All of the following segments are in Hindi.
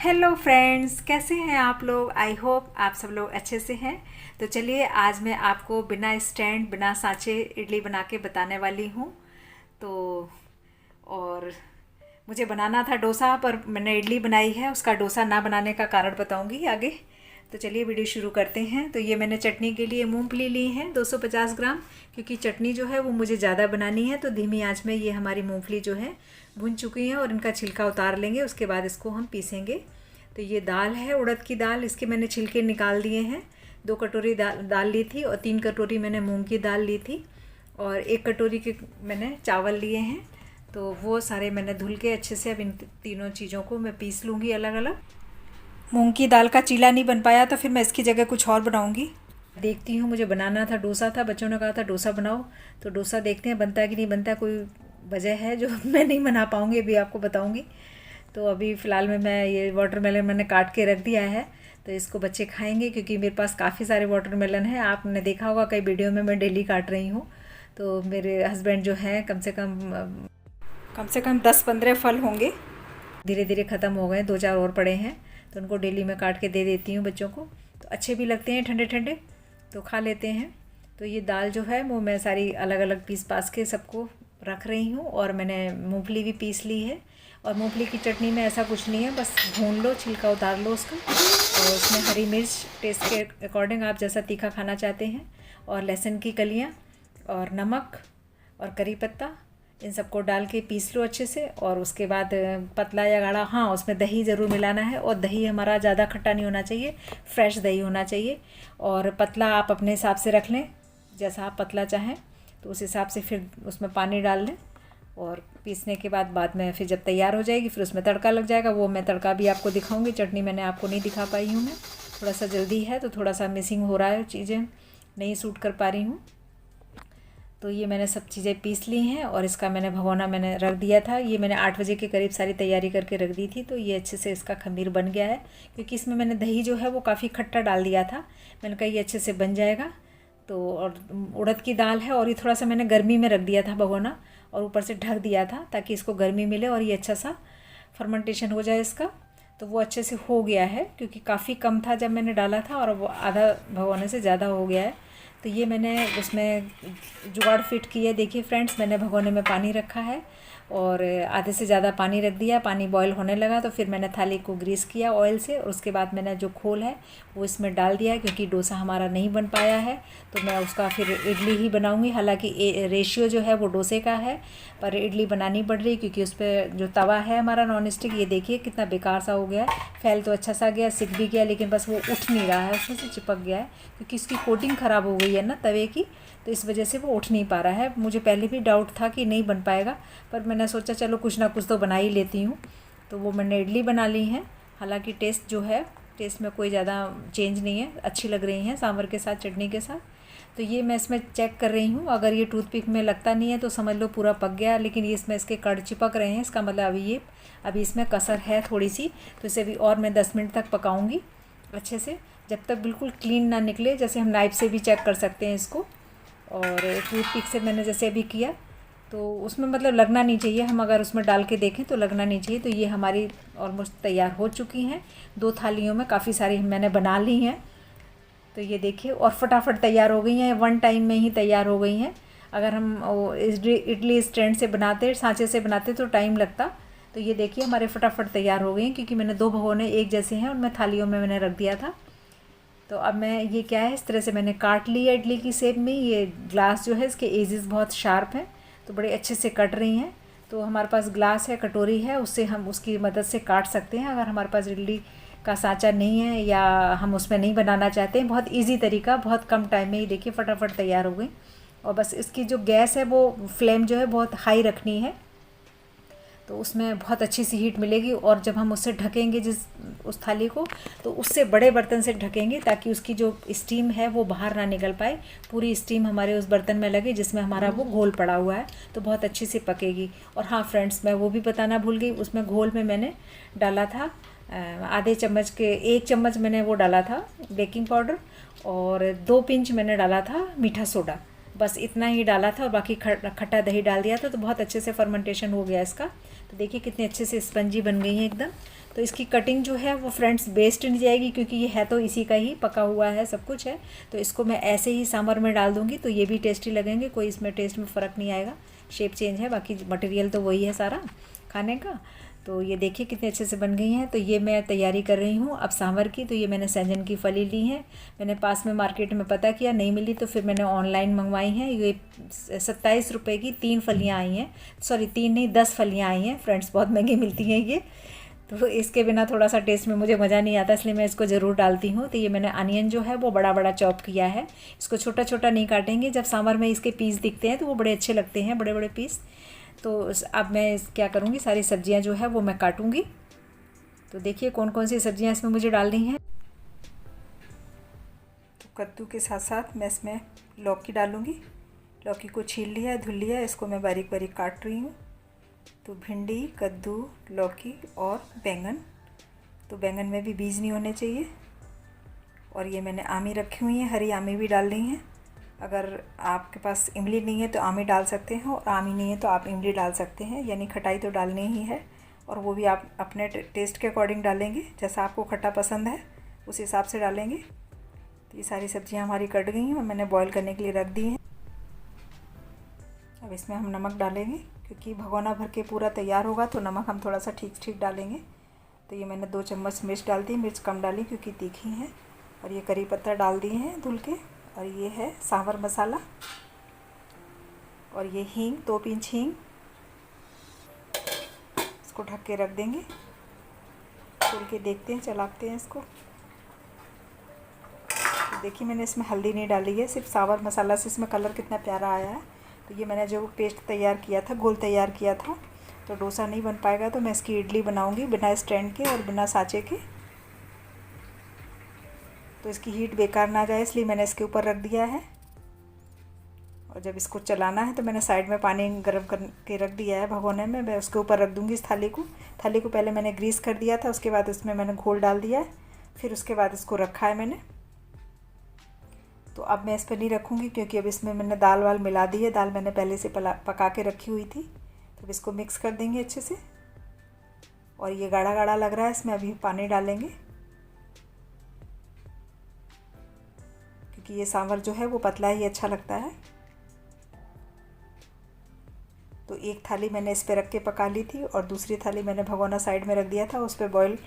हेलो फ्रेंड्स, कैसे हैं आप लोग। आई होप आप सब लोग अच्छे से हैं। तो चलिए आज मैं आपको बिना स्टैंड बिना सांचे इडली बना के बताने वाली हूँ। तो और मुझे बनाना था डोसा, पर मैंने इडली बनाई है। उसका डोसा ना बनाने का कारण बताऊँगी आगे। तो चलिए वीडियो शुरू करते हैं। तो ये मैंने चटनी के लिए मूंगफली ली है 250 ग्राम, क्योंकि चटनी जो है वो मुझे ज़्यादा बनानी है। तो धीमी आंच में ये हमारी मूंगफली जो है भुन चुकी है और इनका छिलका उतार लेंगे। उसके बाद इसको हम पीसेंगे। तो ये दाल है उड़द की दाल, इसके मैंने छिलके निकाल दिए हैं। 2 कटोरी दाल ली थी और 3 कटोरी मैंने मूंग की दाल ली थी और 1 कटोरी के मैंने चावल लिए हैं। तो वो सारे मैंने धुल के अच्छे से अब इन तीनों चीज़ों को मैं पीस लूँगी अलग अलग। मूंग की दाल का चीला नहीं बन पाया तो फिर मैं इसकी जगह कुछ और बनाऊँगी। देखती हूँ, मुझे बनाना था डोसा था, बच्चों ने कहा था डोसा बनाओ। तो डोसा देखते हैं बनता है कि नहीं बनता है। कोई वजह है जो मैं नहीं बना पाऊँगी, अभी आपको बताऊँगी। तो अभी फ़िलहाल में मैं ये वाटरमेलन मैंने काट के रख दिया है। तो इसको बच्चे खाएंगे क्योंकि मेरे पास काफ़ी सारे वाटरमेलन हैं। आपने देखा होगा कई वीडियो में मैं डेली काट रही हूँ। तो मेरे हस्बैंड जो हैं कम से कम 10-15 फल होंगे। धीरे धीरे ख़त्म हो गए, 2-4 और पड़े हैं। तो उनको डेली मैं काट के दे देती हूँ बच्चों को। तो अच्छे भी लगते हैं, ठंडे ठंडे तो खा लेते हैं। तो ये दाल जो है वो मैं सारी अलग अलग पीस पास के सबको रख रही हूँ। और मैंने मूंगफली भी पीस ली है। और मूंगफली की चटनी में ऐसा कुछ नहीं है, बस भून लो, छिलका उतार लो उसका। और उसमें हरी मिर्च टेस्ट के अकॉर्डिंग आप जैसा तीखा खाना चाहते हैं, और लहसुन की कलियाँ और नमक और करी पत्ता, इन सबको डाल के पीस लो अच्छे से। और उसके बाद पतला या गाढ़ा, हाँ उसमें दही ज़रूर मिलाना है। और दही हमारा ज़्यादा खट्टा नहीं होना चाहिए, फ्रेश दही होना चाहिए। और पतला आप अपने हिसाब से रख लें, जैसा आप पतला चाहें तो उस हिसाब से फिर उसमें पानी डाल लें। और पीसने के बाद में फिर जब तैयार हो जाएगी फिर उसमें तड़का लग जाएगा। वो मैं तड़का भी आपको दिखाऊंगी। चटनी मैंने आपको नहीं दिखा पाई हूँ, मैं थोड़ा सा जल्दी है तो थोड़ा सा मिसिंग हो रहा है, चीज़ें नहीं सूट कर पा रही हूँ। तो ये मैंने सब चीज़ें पीस ली हैं और इसका मैंने भगोना मैंने रख दिया था। ये मैंने 8 बजे के करीब सारी तैयारी करके रख दी थी। तो ये अच्छे से इसका खमीर बन गया है, क्योंकि इसमें मैंने दही जो है वो काफ़ी खट्टा डाल दिया था। मैंने कहा ये अच्छे से बन जाएगा। तो और उड़द की दाल है और ये थोड़ा सा मैंने गर्मी में रख दिया था भगोना, और ऊपर से ढक दिया था ताकि इसको गर्मी मिले और ये अच्छा सा फर्मेंटेशन हो जाए इसका। तो वो अच्छे से हो गया है, क्योंकि काफ़ी कम था जब मैंने डाला था और वो आधा भगोने से ज़्यादा हो गया है। तो ये मैंने उसमें जुगाड़ फिट की है। देखिए फ्रेंड्स, मैंने भगोने में पानी रखा है और आधे से ज़्यादा पानी रख दिया। पानी बॉईल होने लगा तो फिर मैंने थाली को ग्रीस किया ऑयल से, और उसके बाद मैंने जो खोल है वो इसमें डाल दिया, क्योंकि डोसा हमारा नहीं बन पाया है तो मैं उसका फिर इडली ही बनाऊंगी। हालांकि रेशियो जो है वो डोसे का है, पर इडली बनानी पड़ रही क्योंकि उस पर जो तवा है हमारा नॉन स्टिक, ये देखिए कितना बेकार सा हो गया है। फैल तो अच्छा सा गया, सिक भी गया, लेकिन बस वो उठ नहीं रहा है, उसमें से चिपक गया है क्योंकि इसकी कोटिंग ख़राब हो गई है ना तवे की। तो इस वजह से वो उठ नहीं पा रहा है। मुझे पहले भी डाउट था कि नहीं बन पाएगा, पर मैंने सोचा चलो कुछ ना कुछ तो बना ही लेती हूँ। तो वो मैंने इडली बना ली है। हालांकि टेस्ट जो है, टेस्ट में कोई ज़्यादा चेंज नहीं है, अच्छी लग रही हैं सांभर के साथ, चटनी के साथ। तो ये मैं इसमें चेक कर रही हूँ, अगर ये टूथपिक में लगता नहीं है तो समझ लो पूरा पक गया। लेकिन ये इसमें इसके कड़ चिपक रहे हैं, इसका मतलब अभी इसमें कसर है थोड़ी सी। तो इसे भी और मैं 10 मिनट तक पकाऊँगी अच्छे से, जब तक बिल्कुल क्लीन ना निकले। जैसे हम नाइफ से भी चेक कर सकते हैं इसको, और टूथपिक से मैंने जैसे अभी किया तो उसमें मतलब लगना नहीं चाहिए। हम अगर उसमें डाल के देखें तो लगना नहीं चाहिए। तो ये हमारी ऑलमोस्ट तैयार हो चुकी हैं। 2 थालियों में काफ़ी सारी मैंने बना ली हैं। तो ये देखिए, और फटाफट तैयार हो गई हैं, 1 टाइम में ही तैयार हो गई हैं। अगर हम इडली स्टैंड से बनाते, सांचे से बनाते तो टाइम लगता। तो ये देखिए हमारे फटाफट तैयार हो गई हैं, क्योंकि मैंने 2 भगोने एक जैसे हैं उनमें थालियों में मैंने रख दिया था। तो अब मैं ये क्या है, इस तरह से मैंने काट लिया इडली की शेप में। ये ग्लास जो है इसके एजेस बहुत शार्प हैं, तो बड़े अच्छे से कट रही हैं। तो हमारे पास ग्लास है, कटोरी है, उससे हम उसकी मदद से काट सकते हैं। अगर हमारे पास इडली का सांचा नहीं है या हम उसमें नहीं बनाना चाहते हैं, बहुत इजी तरीका, बहुत कम टाइम में ही देखिए फटाफट तैयार हो गई। और बस इसकी जो गैस है वो फ्लेम जो है बहुत हाई रखनी है, तो उसमें बहुत अच्छी सी हीट मिलेगी। और जब हम उससे ढकेंगे उस थाली को, तो उससे बड़े बर्तन से ढकेंगे ताकि उसकी जो स्टीम है वो बाहर ना निकल पाए। पूरी स्टीम हमारे उस बर्तन में लगे जिसमें हमारा वो घोल पड़ा हुआ है, तो बहुत अच्छी से पकेगी। और हाँ फ्रेंड्स, मैं वो भी बताना भूल गई, उसमें घोल में मैंने डाला था आधे चम्मच के 1 चम्मच मैंने वो डाला था बेकिंग पाउडर, और 2 पिंच मैंने डाला था मीठा सोडा। बस इतना ही डाला था और बाकी खट्टा दही डाल दिया था। तो बहुत अच्छे से फर्मेंटेशन हो गया इसका। तो देखिए कितने अच्छे से स्पंजी बन गई हैं एकदम। तो इसकी कटिंग जो है वो फ्रेंड्स वेस्ट नहीं जाएगी, क्योंकि ये है तो इसी का ही पका हुआ है, सब कुछ है। तो इसको मैं ऐसे ही सांभर में डाल दूँगी तो ये भी टेस्टी लगेंगे, कोई इसमें टेस्ट में फ़र्क नहीं आएगा। शेप चेंज है, बाकी मटेरियल तो वही है सारा खाने का। तो ये देखिए कितने अच्छे से बन गई हैं। तो ये मैं तैयारी कर रही हूँ अब सांभर की। तो ये मैंने सहजन की फली ली है, मैंने पास में मार्केट में पता किया, नहीं मिली तो फिर मैंने ऑनलाइन मंगवाई हैं। ये 27 रुपये की 3 फलियाँ आई हैं, सॉरी 3 नहीं 10 फलियाँ आई हैं फ्रेंड्स, बहुत महंगी मिलती हैं ये। तो इसके बिना थोड़ा सा टेस्ट में मुझे मज़ा नहीं आता, इसलिए मैं इसको ज़रूर डालती हूँ। तो ये मैंने अनियन जो है वो बड़ा बड़ा चॉप किया है, इसको छोटा छोटा नहीं काटेंगे। जब सांभर में इसके पीस दिखते हैं तो वो बड़े अच्छे लगते हैं, बड़े बड़े पीस। तो अब मैं क्या करूँगी, सारी सब्जियां जो है वो मैं काटूँगी। तो देखिए कौन कौन सी सब्जियां इसमें मुझे डालनी हैं। तो कद्दू के साथ साथ मैं इसमें लौकी डालूँगी। लौकी को छील लिया, धुल लिया, इसको मैं बारीक बारीक काट रही हूँ। तो भिंडी, कद्दू, लौकी और बैंगन। तो बैंगन में भी बीज नहीं होने चाहिए। और ये मैंने आमी रखी हुई है, हरी आमी भी डाल रही हैं। अगर आपके पास इमली नहीं है तो आमी डाल सकते हैं, और आमी नहीं है तो आप इमली डाल सकते हैं, यानी खटाई तो डालनी ही है। और वो भी आप अपने टेस्ट के अकॉर्डिंग डालेंगे, जैसा आपको खट्टा पसंद है उस हिसाब से डालेंगे। तो ये सारी सब्जियां हमारी कट गई हैं और मैंने बॉईल करने के लिए रख दी हैं। अब इसमें हम नमक डालेंगे, क्योंकि भगोना भर के पूरा तैयार होगा तो नमक हम थोड़ा सा ठीक ठीक डालेंगे। तो ये मैंने 2 चम्मच मिर्च डाल दी, मिर्च कम डाली क्योंकि तीखी है। और ये करी पत्ता डाल दिए हैं धुल के। और ये है सांभर मसाला, और ये हींग, 2 पिंच हींग। इसको ढक के रख देंगे, खोल के देखते हैं, चलाते हैं इसको। तो देखिए मैंने इसमें हल्दी नहीं डाली है, सिर्फ सांभर मसाला से इसमें कलर कितना प्यारा आया है। तो ये मैंने जो पेस्ट तैयार किया था, घोल तैयार किया था, तो डोसा नहीं बन पाएगा तो मैं इसकी इडली बनाऊंगी बिना स्टैंड के और बिना साँचे के। तो इसकी हीट बेकार ना जाए इसलिए मैंने इसके ऊपर रख दिया है। और जब इसको चलाना है तो मैंने साइड में पानी गर्म करके रख दिया है भगोने में, मैं उसके ऊपर रख दूंगी इस थाली को। थाली को पहले मैंने ग्रीस कर दिया था, उसके बाद इसमें मैंने घोल डाल दिया है, फिर उसके बाद इसको रखा है मैंने। तो अब मैं इस पर नहीं रखूँगी, क्योंकि अब इसमें मैंने दाल वाल मिला दी है, दाल मैंने पहले से पका के रखी हुई थी। तो अब इसको मिक्स कर देंगे अच्छे से। और ये गाढ़ा गाढ़ा लग रहा है, इसमें अभी पानी डालेंगे, क्योंकि ये सांभर जो है वो पतला ही अच्छा लगता है। तो एक थाली मैंने इस पे रख के पका ली थी, और दूसरी थाली मैंने भगोना साइड में रख दिया था, उस पर बॉईल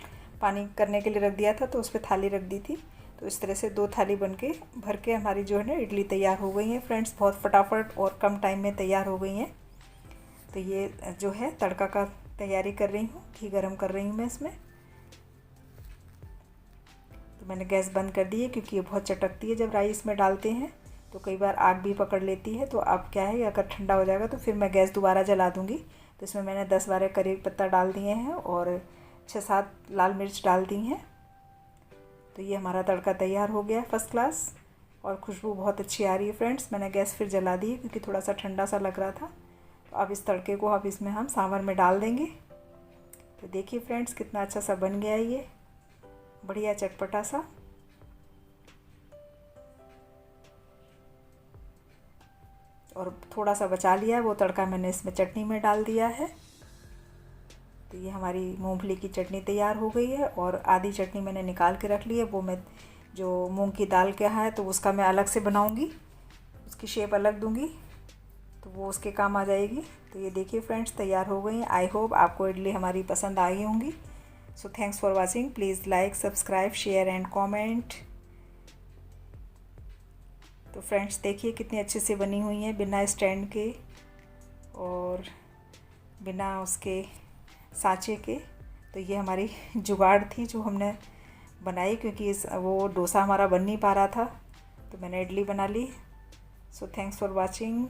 पानी करने के लिए रख दिया था, तो उस पर थाली रख दी थी। तो इस तरह से 2 थाली भर के हमारी जो है ना इडली तैयार हो गई है फ्रेंड्स, बहुत फटाफट और कम टाइम में तैयार हो गई हैं। तो ये जो है तड़का का तैयारी कर रही हूँ, घी गरम कर रही हूँ मैं इसमें। तो मैंने गैस बंद कर दी है, क्योंकि ये बहुत चटकती है जब राई इसमें डालते हैं, तो कई बार आग भी पकड़ लेती है। तो अब क्या है, अगर ठंडा हो जाएगा तो फिर मैं गैस दोबारा जला दूँगी। तो इसमें मैंने 10-12 करी पत्ता डाल दिए हैं और 6-7 लाल मिर्च डाल दी हैं। तो ये हमारा तड़का तैयार हो गया है फर्स्ट क्लास, और खुशबू बहुत अच्छी आ रही है फ्रेंड्स। मैंने गैस फिर जला दी है क्योंकि थोड़ा सा ठंडा सा लग रहा था। तो अब इस तड़के को अब इसमें हम सांभर में डाल देंगे। तो देखिए फ्रेंड्स कितना अच्छा सा बन गया है ये, बढ़िया चटपटा सा। और थोड़ा सा बचा लिया है, वो तड़का मैंने इसमें चटनी में डाल दिया है। तो ये हमारी मूंगफली की चटनी तैयार हो गई है, और आधी चटनी मैंने निकाल के रख ली है, वो मैं जो मूंग की दाल का है तो उसका मैं अलग से बनाऊंगी, उसकी शेप अलग दूंगी, तो वो उसके काम आ जाएगी। तो ये देखिए फ्रेंड्स तैयार हो गई हैं। आई होप आपको इडली हमारी पसंद आई होंगी। सो thanks for watching, please like, subscribe, share and comment. तो फ्रेंड्स देखिए कितनी अच्छे से बनी हुई हैं, बिना स्टैंड के और बिना उसके सांचे के। तो ये हमारी जुगाड़ थी जो हमने बनाई, क्योंकि वो डोसा हमारा बन नहीं पा रहा था, तो मैंने इडली बना ली। So thanks for watching.